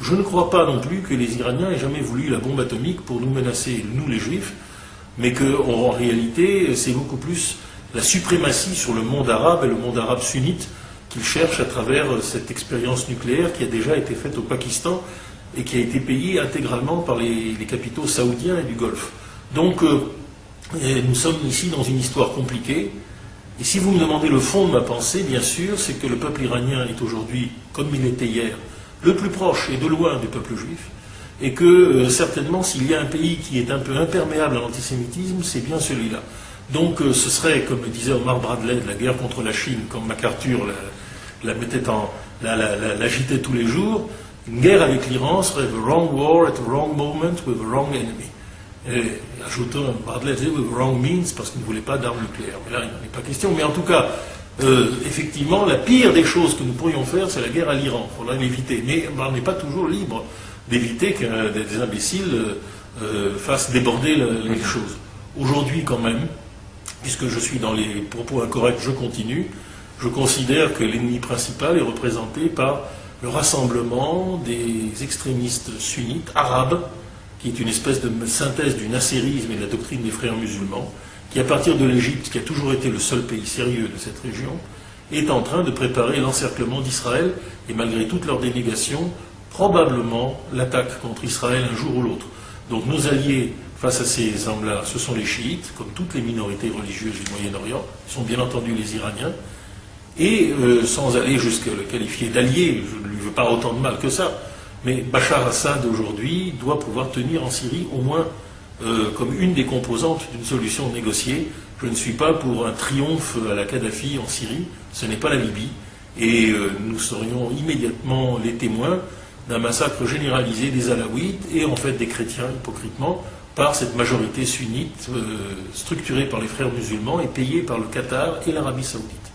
Je ne crois pas non plus que les Iraniens aient jamais voulu la bombe atomique pour nous menacer, nous les Juifs, mais qu'en réalité, c'est beaucoup plus la suprématie sur le monde arabe et le monde arabe sunnite qu'ils cherchent à travers cette expérience nucléaire qui a déjà été faite au Pakistan et qui a été payée intégralement par les capitaux saoudiens et du Golfe. Donc, nous sommes ici dans une histoire compliquée. Et si vous me demandez le fond de ma pensée, bien sûr, c'est que le peuple iranien est aujourd'hui, comme il était hier, le plus proche et de loin du peuple juif, et que certainement s'il y a un pays qui est un peu imperméable à l'antisémitisme, c'est bien celui-là. Donc ce serait, comme le disait Omar Bradley, de la guerre contre la Chine, comme MacArthur l'agitait tous les jours, une guerre avec l'Iran serait the wrong war at the wrong moment with the wrong enemy. Et ajoutant, Bradley disait with the wrong means, parce qu'il ne voulait pas d'armes nucléaires. Mais là, il n'en est pas question. Mais en tout cas, effectivement, la pire des choses que nous pourrions faire, c'est la guerre à l'Iran. Il faudra l'éviter. Mais on n'est pas toujours libre d'éviter que des imbéciles fassent déborder les choses. Aujourd'hui, quand même, puisque je suis dans les propos incorrects, je continue, je considère que l'ennemi principal est représenté par le rassemblement des extrémistes sunnites arabes, qui est une espèce de synthèse du nassérisme et de la doctrine des frères musulmans, qui à partir de l'Égypte, qui a toujours été le seul pays sérieux de cette région, est en train de préparer l'encerclement d'Israël, et malgré toutes leurs dénégations, probablement l'attaque contre Israël un jour ou l'autre. Donc nos alliés face à ces hommes-là, ce sont les chiites, comme toutes les minorités religieuses du Moyen-Orient, qui sont bien entendu les Iraniens, et sans aller jusqu'à le qualifier d'allié, je ne lui veux pas autant de mal que ça, mais Bachar Assad aujourd'hui doit pouvoir tenir en Syrie au moins comme une des composantes d'une solution négociée. Je ne suis pas pour un triomphe à la Kadhafi en Syrie, ce n'est pas la Libye, et nous serions immédiatement les témoins d'un massacre généralisé des Alaouites et en fait des chrétiens, hypocritement, par cette majorité sunnite structurée par les frères musulmans et payée par le Qatar et l'Arabie saoudite.